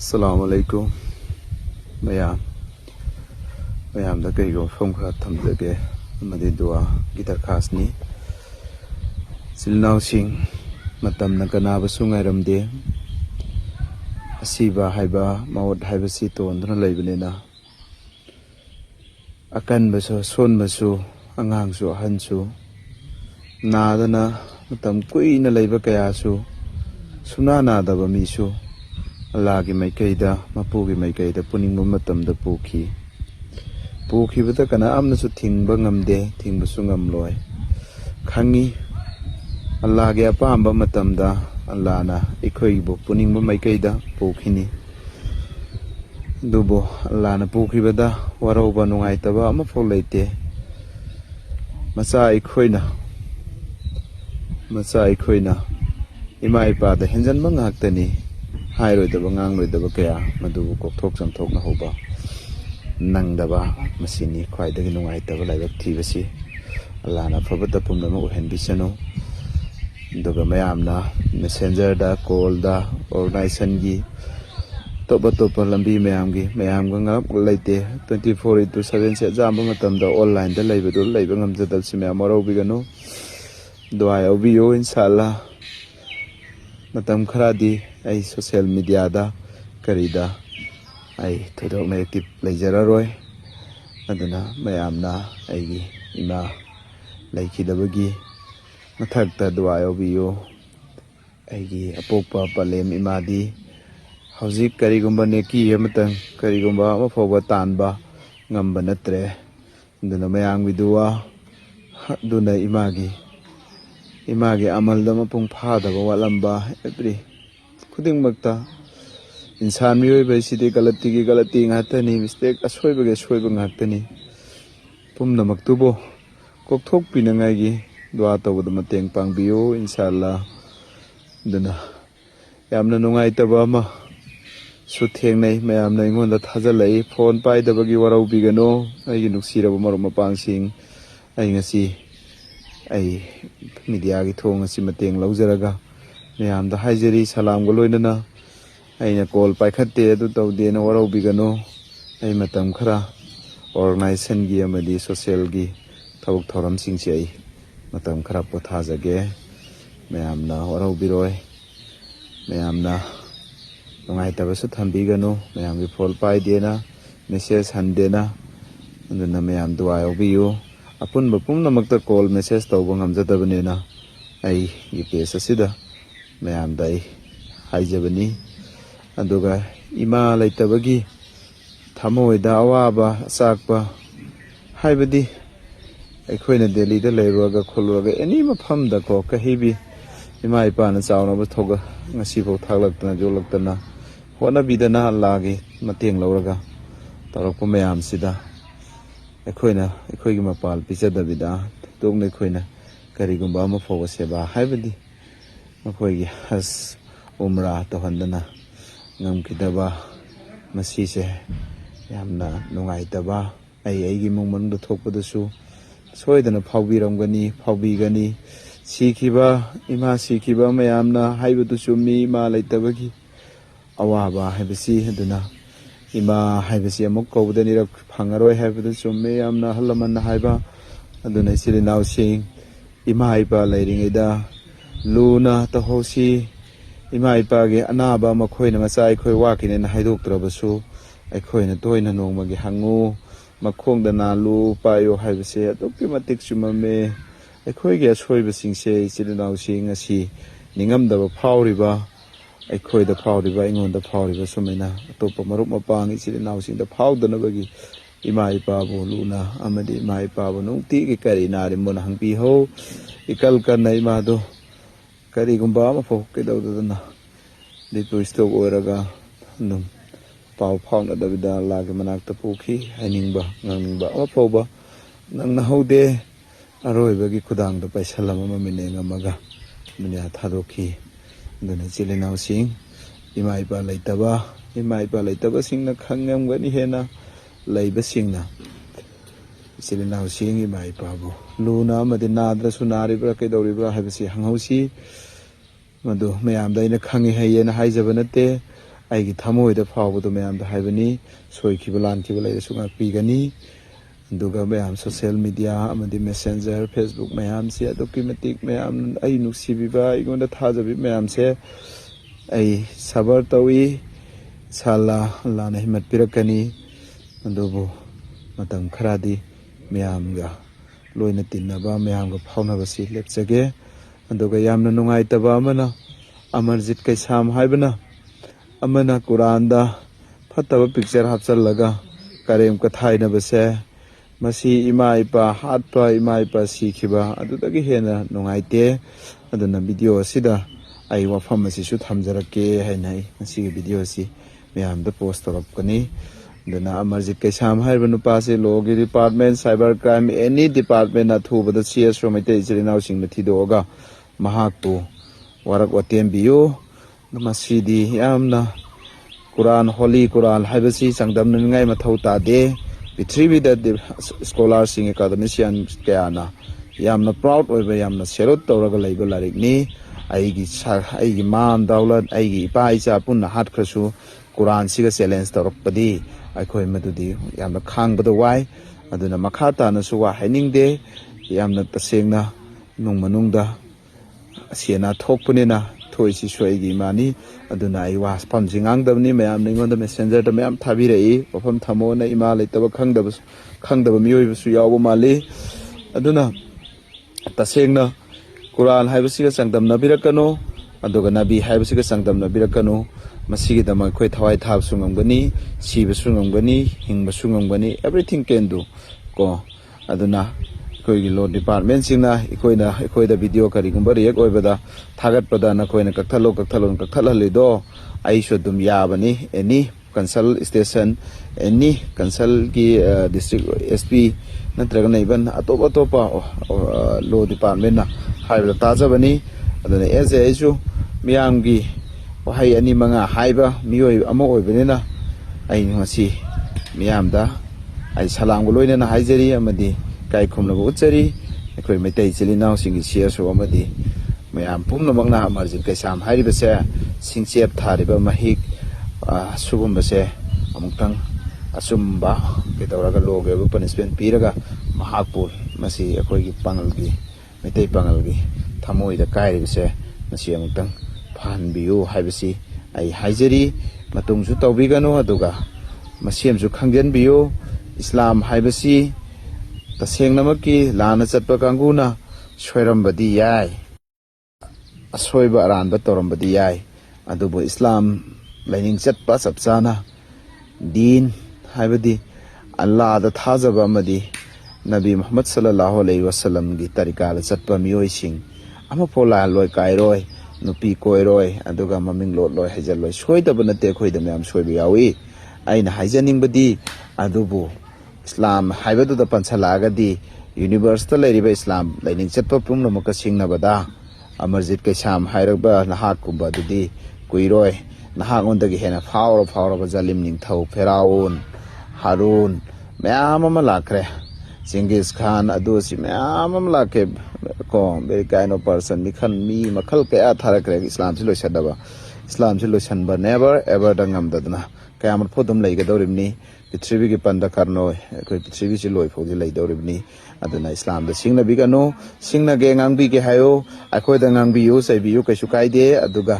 Assalamualaikum mayam da kai go phong kha tham jage amadi dua gitar khas ni silnaw sing matam na kana ba sungai ramde asiba haiba mawat haiba si ton dna leibne na akan ba so son ba su angang su han su na dana matam kui na leiba kaya su suna na da ba mi su Allah ki mai kaida mapu ki mai kaida puning mo matam da puki bata kana amna su thingba ngamde thingba su ngam loi khangi Allah ki apamba matam da Allah na ikhoi bo puning mo mai kaida pukhini dubo Allah na puki bada waro ba nungai taba ama fo leite masa ikhoina ima ipa da henjan ma ngaktani hai rồi daba ngang rồi daba kaya madu kok thok sam thok na hoba nang daba masini khwai da nungai taba laibak thi basi Allah na phobata pumna mo hen bisano doga mayam na messenger da call da organization gi toba lambi mayam ga ngap laite 24/7 se jamba matam da online da laiba do laiba ngam jadal si mayam ro bi gano doai obi yo inshallah matam kharadi ai social media da karida ai thudok na active lejara roi aduna mayamna ai ima laikidabagi mathakta duayo biyo ai apopa palem imadi hauzik karigumba neki yamatang karigumba ma foba tanba ngamba natre aduna mayang widua aduna imagi amal da mapung phada ba walamba every khuding makta insan mioi bai sidi galati ngatani mistake asoi ba ngatani pumna maktubo kok thok pinangai gi dua tawda mateng pangbiyo inshallah dana yamna nungai taba ma su thengnai mayamna ingonda thajalai phone pai dabagi warau bigano ai nuksira ba marum mapang sing ai ngasi ai media gi thong asi mateng laujaraga mayam da haijeri salam go loinana aina call paikhatte adu tawde na warau bigano ai matam khara organization gi amadi social gi thawuk thoram singchi ai matam khara potha jage mayam na warau biroi mayam na ngai tabasu thambi gano mayam gi phol pai dena message handena anduna mayam duai obiyo apun bapum namakta call message tawba ngamjadabane na ai gi pesa sida mayam dai haijabani aduga ima laitabagi thamoida awaba sakpa haibadi aikhoina delhi da leibaga khulwaga eni mafam da ko kahibi ima ipa na chawna ba thoga ngasi bo thaglakna jolaktana hona bidana lagi mateng lauraga tarakpa mayam sida aikhoigi mapal pichada bida tokna aikhoina karigumba ma foga seba haibadi makoigi has umra tohandana ngamkidaba masise yamna nungaitaba aigi mungman do thokpadasu soidana phawbigani sikiba ima sikiba mayamna haibadu sumi ma laitabagi awaba haibasi aduna ima haibasi amuk kawdani rak phangaroi haibadu sumi yamna halaman haiba aduna silinaw sing ima ipa lairingaida luna tahosi ima ipagi anaba makhoina macha aikhoi wakine na haidoktrabasu aikhoina toina nongmagi hangu makhongda nalu payo haibase adokki matik chumame aikhoigi asoiba singse silinaw sing asi ningamdaba phawriba aikhoida phawriba ingonda phawriba sumena atopa marup mapang silinaw singda phawdanabagi ima ipabu luna amadi ima ipabu nungti ki kari nari mona hangpi ho ikal kanna imado karigumba ama fo kedawdana dito stok oiraga num pau phawna dabida lagi manakta pukhi hainingba nganingba ama foba nang nahaude aroibagi khudangda paisalama mamine ngamaga dunya thadokhi duna chilinaw sing ima ipa laitaba singna khangamgani hena laiba singna chilinaw sing ima ipabu luna amadi nadra sunaribra kedawribra haibasi hanghausi madu mayam da ina khangi hayena haijaba nate ꯑꯩꯒꯤ ꯊꯃꯣꯏꯗ ꯐꯥꯎꯕꯗꯣ ꯃꯌꯥꯝꯗ ꯍꯥꯏꯕꯅꯤ ꯁꯣꯏꯈꯤꯕ ꯂꯥꯟꯈꯤꯕ ꯂꯩꯔꯁꯨ ꯉꯥꯛꯄꯤꯒꯅꯤ ꯑꯗꯨꯒ ꯃꯌꯥꯝ social media ꯑꯃꯗꯤ messenger Facebook ꯃꯌꯥꯝꯁꯦ ꯑꯗꯨꯛꯀꯤ ꯃꯇꯤꯛ ꯃꯌꯥꯝ ꯑꯩ ꯅꯨꯡꯁꯤꯕꯤꯕ ꯑꯩꯉꯣꯟꯗ ꯊꯥꯖꯕꯤ ꯃꯌꯥꯝꯁꯦ ꯑꯩ ꯁꯕꯔ ꯇꯧꯏ ꯏꯟꯁꯥꯜꯂꯥ ꯑꯜꯂꯥꯍꯅ ꯍꯤꯝꯃꯠ ꯄꯤꯔꯛꯀꯅꯤ ꯑꯗꯨꯕꯨ ꯃꯇꯝ ꯈꯔꯗꯤ ꯃꯌꯥꯝꯒ ꯂꯣꯏꯅ ꯇꯤꯟꯅꯕ ꯃꯌꯥꯝꯒ ꯐꯥꯎꯅꯕꯁꯤ ꯂꯦꯞꯆꯒꯦ ꯑꯗꯨꯒ ꯌꯥꯝꯅ ꯅꯨꯡꯉꯥꯏꯇꯕ ꯑꯃꯅ ꯑꯃꯔꯖꯤꯠ ꯀꯩꯁꯥꯝ ꯍꯥꯏꯕꯅ ꯑꯃꯅ ꯀꯨꯔꯥꯟꯗ ꯐꯠꯇꯕ ꯄꯤꯛꯆꯔ ꯍꯥꯞꯆꯜꯂꯒ ꯀꯔꯦꯝ ꯀꯊꯥꯏꯅꯕꯁꯦ ꯃꯁꯤ ꯏꯃꯥ ꯏꯄꯥ ꯍꯥꯠꯄ ꯏꯃꯥ ꯏꯄꯥ ꯁꯤꯈꯤꯕ ꯑꯗꯨꯗꯒꯤ ꯍꯦꯟꯅ ꯅꯨꯡꯉꯥꯏꯇꯦ ꯑꯗꯨꯅ ꯚꯤꯗꯤꯑꯣ ꯑꯁꯤꯗ ꯑꯩ ꯋꯥꯐꯝ ꯑꯁꯤꯁꯨ ꯊꯝꯖꯔꯛꯀꯦ ꯍꯥꯏꯅ ꯑꯩ ꯉꯁꯤꯒꯤ ꯚꯤꯗꯤꯑꯣ ꯑꯁꯤ ꯃꯌꯥꯝꯗ ꯄꯣꯁ ꯇꯧꯔꯛꯄꯅꯤ ꯑꯗꯨꯅ ꯑꯃꯔꯖꯤꯠ ꯀꯩꯁꯥꯝ ꯍꯥꯏꯔꯤꯕ ꯅꯨꯄꯥꯁꯤ ꯂꯣꯒꯤ ꯗꯤꯄꯥꯔꯠꯃꯦꯟ ꯁꯥꯏꯕꯔ ꯀ꯭ꯔꯥꯏꯝ ꯑꯦꯅꯤ ꯗꯤꯄꯥꯔꯠꯃꯦꯟ ꯑꯊꯨꯕꯗ CSO ꯃꯩꯇꯩ ꯏꯆꯤꯜ ꯏꯅꯥꯎꯁꯤꯡꯅ ꯊꯤꯗꯣꯛꯑꯒ ꯃꯍꯥꯛꯄꯨ ꯋꯥꯔꯛ ꯋꯥꯇꯦꯝꯕꯤꯌꯨ ꯃꯁꯤꯗꯤ ꯌꯥꯝꯅ ꯀꯨꯔꯥꯟ ꯍꯣꯂꯤ ꯀꯨꯔꯥꯟ ꯍꯥꯏꯕꯁꯤ ꯆꯥꯡꯗꯝꯅꯅꯤꯡꯉꯥꯏ ꯃꯊꯧ ꯇꯥꯗꯦ ꯄ꯭ꯔꯤꯊꯤꯕꯤꯗ ꯁ꯭ꯀꯣꯂꯥꯔꯁꯤꯡ ꯑꯦꯀꯥꯗꯃꯤꯁꯤꯌꯥꯟ ꯀꯌꯥꯅ ꯌꯥꯝꯅ ꯄ꯭ꯔꯥꯎꯠ ꯑꯣꯏꯕ ꯌꯥꯝꯅ ꯁꯦꯂꯨꯠ ꯇꯧꯔꯒ ꯂꯩꯕ ꯂꯥꯏꯔꯤꯛꯅꯤ ꯑꯩꯒꯤ ꯃꯥꯟ ꯗꯥꯎꯂꯠ ꯑꯩꯒꯤ ꯏꯄꯥ ꯏꯆꯥ ꯄꯨꯟꯅ ꯍꯥꯠꯈ꯭ꯔꯁꯨ ꯀꯨꯔꯥꯟꯁꯤꯒ ꯆꯦꯂꯦꯟꯖ ꯇꯧꯔꯛꯄꯗꯤ ꯑꯩꯈꯣꯏ ꯃꯗꯨꯗꯤ ꯌꯥꯝꯅ ꯈꯥꯡꯕꯗ ꯋꯥꯏ ꯑꯗꯨꯅ ꯃꯈꯥ ꯇꯥꯅꯁꯨ ꯋꯥ ꯍꯥꯏꯅꯤꯡꯗꯦ ꯌꯥꯝꯅ ꯇꯁꯦꯡꯅ ꯏꯃꯨꯡ ꯃꯅꯨꯡꯗ ꯑꯁꯤ ꯑꯅꯥ ꯊꯣꯛꯄꯅꯤꯅ ꯊꯣꯛꯏꯁꯤꯁꯨ ꯑꯩꯒꯤ ꯏꯃꯥꯅꯤ ꯑꯗꯨꯅ ꯑꯩ ꯋꯥꯐꯝꯁꯤ ꯉꯥꯡꯗꯕꯅꯤ ꯃꯌꯥꯝꯅ ꯑꯩꯉꯣꯟꯗ ꯃꯦꯁꯦꯟꯖꯔꯗ ꯃꯌꯥꯝ ꯊꯥꯕꯤꯔꯛꯏ ꯋꯥꯐꯝ ꯊꯝꯃꯣꯅ ꯏꯃꯥ ꯂꯩꯇꯕ ꯈꯪꯗꯕ ꯃꯤꯑꯣꯏꯕꯁꯨ ꯌꯥꯎꯕ ꯃꯥꯜꯂꯤ ꯑꯗꯨꯅ ꯇꯁꯦꯡꯅ ꯀꯨꯔꯥꯟ ꯍꯥꯏꯕꯁꯤꯒ ꯆꯥꯡꯗꯝꯅꯕꯤꯔꯛꯀꯅꯨ ꯑꯗꯨꯒ ꯅꯕꯤ ꯍꯥꯏꯕꯁꯤꯒ ꯆꯥꯡꯗꯝꯅꯕꯤꯔꯛꯀꯅꯨ ꯃꯁꯤꯒꯤꯗꯃꯛ ꯑꯩꯈꯣꯏ ꯊꯋꯥꯏ ꯊꯥꯕꯁꯨ ꯉꯝꯒꯅꯤ ꯁꯤꯕꯁꯨ ꯉꯝꯒꯅꯤ ꯍꯤꯡꯕꯁꯨ ꯉꯝꯒꯅꯤ ꯑꯦꯚ꯭ꯔꯤꯊꯤꯡ ꯀꯦꯟ ꯗꯨ ꯀꯣ ꯑꯗꯨꯅ ꯑꯩꯈꯣꯏꯒꯤ ꯂꯣ ꯗꯤꯄꯥꯔꯠꯃꯦꯟꯁꯤꯡꯅ ꯑꯩꯈꯣꯏꯗ ꯚꯤꯗꯤꯑꯣ ꯀꯔꯤꯒꯨꯝꯕ ꯔꯤꯌꯦꯛ ꯑꯣꯏꯕꯗ ꯊꯥꯒꯠꯄꯗ ꯅꯈꯣꯏꯅ ꯀꯛꯊꯠꯍꯜꯂꯤꯗꯣ ꯑꯩꯁꯨ ꯑꯗꯨꯝ ꯌꯥꯕꯅꯤ ꯑꯦꯅꯤ ꯀꯟꯁꯜ ꯁ꯭ꯇꯦꯁꯟ ꯑꯦꯅꯤ ꯀꯟꯁꯜꯒꯤ ꯗꯤꯁꯇ꯭ꯔꯤꯛ SP ꯅꯠꯇ꯭ꯔꯒꯅ ꯏꯚꯟ ꯑꯇꯣꯞꯄ ꯂꯣ ꯗꯤꯄꯥꯔꯠꯃꯦꯟꯅ ꯍꯥꯏꯕꯗ ꯇꯥꯖꯕꯅꯤ ꯑꯗꯨꯅ ꯑꯩꯁꯨ ꯃꯤꯌꯥꯝꯒꯤ ꯋꯥꯍꯩ 2-5 ꯍꯥꯏꯕ ꯃꯤꯑꯣꯏ ꯑꯃ ꯑꯣꯏꯕꯅꯤꯅ ꯑꯩ ꯉꯁꯤ ꯃꯤꯌꯥꯝꯗ ꯑꯩ ꯁꯂꯥꯝꯒ ꯂꯣꯏꯅꯅ ꯍꯥꯏꯖꯔꯤ ꯑꯃꯗꯤ ꯏꯀꯥꯏ ꯈꯨꯝꯅꯕ ꯎꯠꯆꯔꯤ ꯑꯩꯈꯣꯏ ꯃꯩꯇꯩ ꯏꯆꯤꯜ ꯏꯅꯥꯎꯁꯤꯡꯒꯤ CSO ꯑꯃꯗꯤ ꯃꯌꯥꯝ ꯄꯨꯝꯅꯃꯛꯅ ꯑꯃꯔꯖꯤꯠ ꯀꯩꯁꯥꯝ ꯍꯥꯏꯔꯤꯕꯁꯦ ꯁꯤꯡꯆꯦꯞ ꯊꯥꯔꯤꯕ ꯃꯍꯤꯛ ꯁꯤꯒꯨꯝꯕꯁꯦ ꯑꯃꯨꯛꯇꯪ ꯑꯆꯨꯝꯕ ꯀꯩꯗꯧꯔꯒ ꯂꯣꯒꯤ ꯑꯣꯏꯕ ꯄꯅꯤꯁꯃꯦꯟ ꯄꯤꯔꯒ ꯃꯍꯥꯛꯄꯨ ꯃꯁꯤ ꯑꯩꯈꯣꯏꯒꯤ ꯄꯥꯡꯒꯜꯒꯤ ꯃꯩꯇꯩ ꯄꯥꯡꯒꯜꯒꯤ ꯊꯃꯣꯏꯗ ꯀꯥꯏꯔꯤꯕꯁꯦ ꯃꯁꯤ ꯑꯃꯨꯛꯇꯪ ꯐꯍꯟꯕꯤꯌꯨ ꯍꯥꯏꯕꯁꯤ ꯑꯩ ꯍꯥꯏꯖꯔꯤ ꯃꯇꯨꯡꯁꯨ ꯇꯧꯕꯤꯒꯅꯨ ꯑꯗꯨꯒ ꯃꯁꯤ ꯑꯃꯁꯨ ꯈꯪꯖꯤꯟꯕꯤꯌꯨ ꯏꯁꯂꯥꯝ ꯍꯥꯏꯕꯁꯤ ꯇꯁꯦꯡꯅꯃꯛꯀꯤ ꯂꯥꯟꯅ ꯆꯠꯄ ꯀꯥꯡꯕꯨꯅ ꯁꯣꯏꯔꯝꯕꯗꯤ ꯌꯥꯏ ꯑꯁꯣꯏꯕ ꯑꯔꯥꯟꯕ ꯇꯧꯔꯝꯕꯗꯤ ꯌꯥꯏ ꯑꯗꯨꯕꯨ ꯏꯁꯂꯥꯝ ꯂꯥꯏꯅꯤꯡ ꯆꯠꯄ ꯆꯞ ꯆꯥꯅ ꯗꯤꯟ ꯍꯥꯏꯕꯗꯤ ꯑꯜꯂꯥꯍꯗ ꯊꯥꯖꯕ ꯑꯃꯗꯤ ꯅꯕꯤ ꯃꯨꯍꯝꯃꯗ ꯁꯜꯂꯜꯂꯥꯍꯨ ꯑꯂꯩꯍꯤ ꯋꯁꯜꯂꯝꯒꯤ ꯇꯔꯤꯀꯥꯗ ꯆꯠꯄ ꯃꯤꯑꯣꯏꯁꯤꯡ ꯑꯃꯐꯥꯎ ꯂꯥꯜꯂꯣꯏ ꯀꯥꯏꯔꯣꯏ ꯅꯨꯄꯤ ꯀꯣꯏꯔꯣꯏ ꯑꯗꯨꯒ ꯃꯃꯤꯡ ꯂꯣꯠꯂꯣꯏ ꯍꯩꯖꯜꯂꯣꯏ ꯁꯣꯏꯗꯕ ꯅꯠꯇꯦ ꯑꯩꯈꯣꯏꯗ ꯃꯌꯥꯝ ꯁꯣꯏꯕ ꯌꯥꯎꯏ ꯑꯩꯅ ꯍꯥꯏꯖꯅꯤꯡꯕꯗꯤ ꯑꯗꯨꯕꯨ ꯏꯁꯂꯥꯝ ꯍꯥꯏꯕꯗꯨꯗ ꯄꯟꯁꯜꯂꯛꯑꯒꯗꯤ ꯌꯨꯅꯤꯚꯔꯁꯇ ꯂꯩꯔꯤꯕ ꯏꯁꯂꯥꯝ ꯂꯥꯏꯅꯤꯡ ꯆꯠꯄ ꯄꯨꯝꯅꯃꯛꯀ ꯁꯤꯡꯅꯕꯗ ꯑꯃꯔꯖꯤꯠ ꯀꯩꯁꯥꯝ ꯍꯥꯏꯔꯕ ꯅꯍꯥꯛꯀꯨꯝꯕ ꯑꯗꯨꯗꯤ ꯀꯨꯏꯔꯣꯏ ꯅꯍꯥꯛꯉꯣꯟꯗꯒꯤ ꯍꯦꯟꯅ ꯐꯥꯎꯔꯕ ꯖꯥꯂꯤꯝ ꯅꯤꯡꯊꯧ ꯐꯦꯔꯥꯎꯟ ꯍꯥꯔꯨꯟ ꯃꯌꯥꯝ ꯑꯃ ꯂꯥꯛꯈ꯭ꯔꯦ ꯆꯤꯡꯒꯤꯁ ꯈꯥꯟ ꯑꯗꯨꯁꯤ ꯃꯌꯥꯝ ꯑꯃ ꯂꯥꯛꯈ꯭ꯔꯦ ꯀꯣ ꯕꯦꯔꯤ ꯀꯥꯏꯟ ꯑꯣꯐ ꯄꯔꯁꯟ ꯃꯤ ꯃꯈꯜ ꯀꯌా ꯊꯥꯔꯛꯈ꯭ꯔꯦ ꯏꯁꯂꯥꯝꯁꯤ ꯂꯣꯏꯁꯟꯅꯕ ꯏꯁꯂꯥꯝꯁꯤ ꯂꯣꯏꯁꯟꯕ ꯅꯦꯚꯔ ꯑꯦꯚꯔꯗ ꯉꯝꯗꯗꯅ ꯀꯌꯥꯃꯨꯛ ꯑꯗꯨꯝ ꯂꯩꯒꯗꯧꯔꯤꯕꯅꯤ ꯄ꯭ꯔꯤꯊꯤꯕꯤꯒꯤ ꯄꯟꯗ ꯀꯔꯅꯣꯏ ꯑꯩꯈꯣꯏ ꯄ꯭ꯔꯤꯊꯤꯕꯤꯁꯤ ꯂꯣꯏꯐꯥꯎꯗꯤ ꯂꯩꯗꯧꯔꯤꯕꯅꯤ ꯑꯗꯨꯅ ꯏꯁꯂꯥꯝꯗ ꯁꯤꯡꯅꯕꯤꯒꯅꯨ ꯁꯤꯡꯅꯒꯦ ꯉꯥꯡꯕꯤꯒꯦ ꯍꯥꯏꯌꯨ ꯑꯩꯈꯣꯏꯗ ꯉꯥꯡꯕꯤꯌꯨ ꯆꯩꯕꯤꯌꯨ ꯀꯩꯁꯨ ꯀꯥꯏꯗꯦ ꯑꯗꯨꯒ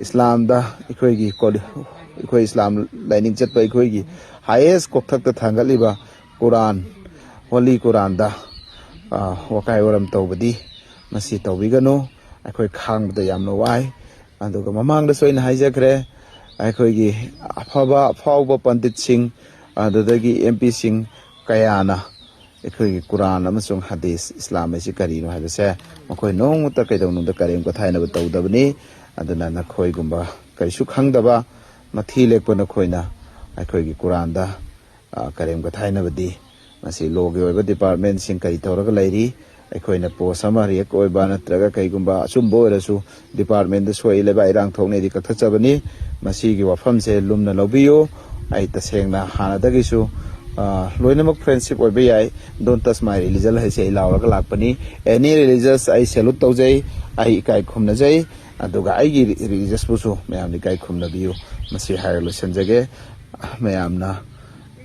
ꯏꯁꯂꯥꯝꯗ ꯑꯩꯈꯣই ꯏꯁꯂꯥꯝ ꯂꯥꯏꯅꯤꯡ ꯆꯠꯄ ꯑꯩꯈꯣꯏꯒꯤ ꯍꯥꯏꯌꯦꯁ ꯀꯣꯛꯊꯛꯇ ꯊꯥꯡꯒꯠꯂꯤꯕ ꯀꯨꯔꯥꯟ ꯍꯣꯂꯤ ꯀꯨꯔꯥꯟꯗ ꯋꯥꯀꯥꯏ ꯋꯥꯔꯝ ꯇꯧꯕꯗꯤ ꯃꯁꯤ ꯇꯧꯕꯤꯒꯅꯨ ꯑꯩꯈꯣꯏ ꯈꯥꯡꯕꯗ ꯌꯥꯝꯅ ꯋꯥꯏ ꯑꯗꯨꯒ ꯃꯃꯥꯡꯗꯁꯨ ꯑꯩꯅ ꯍꯥꯏꯖꯈ꯭ꯔꯦ ꯑꯩꯈꯣꯏꯒꯤ ꯑꯐꯥꯎꯕ ꯄꯟꯗꯤꯠꯁꯤꯡ ꯑꯗꯨꯗꯒꯤ MPꯁꯤꯡ ꯀꯌꯥꯅ ꯑꯩꯈꯣꯏꯒꯤ ꯀꯨꯔꯥꯟ ꯑꯃꯁꯨꯡ ꯍꯗꯤꯁ ꯏꯁꯂꯥꯝ ꯍꯥꯏꯁꯤ ꯀꯔꯤꯅꯣ ꯍꯥꯏꯕꯁꯦ ꯃꯈꯣꯏ ꯅꯣꯡꯃꯇ ꯀꯩꯗꯧꯅꯨꯡꯗ ꯀꯔꯦꯝ ꯀꯊꯥꯏꯅꯕ ꯇꯧꯗꯕꯅꯤ ꯑꯗꯨꯅ ꯅꯈꯣꯏꯒꯨꯝꯕ ꯀꯔꯤꯁꯨ ꯈꯪꯗꯕ ꯃꯊꯤ ꯂꯦꯛꯄ ꯅꯈꯣꯏꯅ ꯑꯩꯈꯣꯏꯒꯤ ꯀꯨꯔꯥꯟꯗ ꯀꯔꯦꯝ ꯀꯊꯥꯏꯅꯕꯗꯤ ꯃꯁꯤ ꯂꯣꯒꯤ ꯑꯣꯏꯕ ꯗꯤꯄꯥꯔꯠꯃꯦꯟꯁꯤꯡ ꯀꯔꯤ ꯇꯧꯔꯒ ꯂꯩꯔꯤ ꯑꯩꯈꯣꯏꯅ ꯄꯣꯁ ꯑꯃ ꯔꯤꯌꯦꯛ ꯑꯣꯏꯕ ꯅꯠꯇ꯭ꯔꯒ ꯀꯩꯒꯨꯝꯕ ꯑꯆꯨꯝꯕ ꯑꯣꯏꯔꯁꯨ ꯗꯤꯄꯥꯔꯠꯃꯦꯟꯗ ꯁꯣꯛꯏ ꯂꯩꯕꯥꯛ ꯏꯔꯥꯡ ꯊꯣꯛꯅꯩꯗꯤ ꯀꯛꯊꯠꯆꯕꯅꯤ ꯃꯁꯤꯒꯤ ꯋꯥꯐꯝꯁꯦ ꯂꯨꯝꯅ ꯂꯧꯕꯤꯌꯨ ꯑꯩ ꯇꯁꯦꯡꯅ ꯍꯥꯟꯅꯗꯒꯤꯁꯨ ꯂꯣꯏꯅꯃꯛ ꯐ꯭ꯔꯦꯟꯁꯤꯞ ꯑꯣꯏꯕ ꯌꯥꯏ ꯗꯣꯟ ꯇꯁ ꯃꯥꯏ ꯔꯤꯂꯤꯖꯟ ꯍꯥꯏꯁꯦ ꯑꯩ ꯂꯥꯎꯔꯒ ꯂꯥꯛꯄꯅꯤ ꯑꯦꯅꯤ ꯔꯤꯂꯤꯖꯁ ꯑꯩ ꯁꯦꯂꯨꯠ ꯇꯧꯖꯩ ꯑꯩ ꯏꯀꯥꯏ ꯈꯨꯝꯅꯖꯩ ꯑꯗꯨꯒ ꯑꯩꯒꯤ ꯔꯤꯂꯤꯖꯁꯄꯨꯁꯨ ꯃꯌꯥꯝꯅ ꯏꯀꯥꯏ ꯈꯨꯝꯅꯕꯤꯌꯨ ꯃꯁꯤ ꯍꯥꯏꯔ ꯂꯣꯏꯁꯤꯟꯖꯒꯦ ꯃꯌꯥꯝꯅ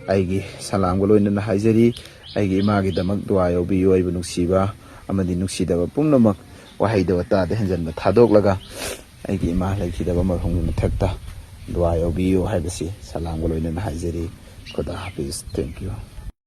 ꯑꯩꯒꯤ ꯁꯂꯥꯝꯒ ꯂꯣꯏꯅꯅ ꯍꯥꯏꯖꯔꯤ ꯑꯩꯒꯤ ꯏꯃꯥꯒꯤꯗꯃꯛ ꯗꯨꯋꯥ ꯌꯧꯕꯤꯌꯨ ꯑꯩꯕꯨ ꯅꯨꯡꯁꯤꯕ ꯑꯃꯗꯤ ꯅꯨꯡꯁꯤꯗꯕ ꯄꯨꯝꯅꯃꯛ ꯋꯥꯍꯩꯗ ꯋꯥꯇꯥꯗ ꯍꯦꯟꯖꯟꯕ ꯊꯥꯗꯣꯛꯂꯒ ꯑꯩꯒꯤ ꯏꯃꯥ ꯂꯩꯈꯤꯗꯕ ꯃꯐꯝꯒꯤ ꯃꯊꯛꯇ ꯗꯨꯋꯥ ꯌꯧꯕꯤꯌꯨ ꯍꯥꯏꯕꯁꯤ ꯁꯂꯥꯝꯒ ꯂꯣꯏꯅꯅ ꯍꯥꯏꯖꯔꯤ ꯈꯨꯗꯥ ꯍꯥꯐꯤꯁ ꯊꯦꯡꯛ ꯌꯨ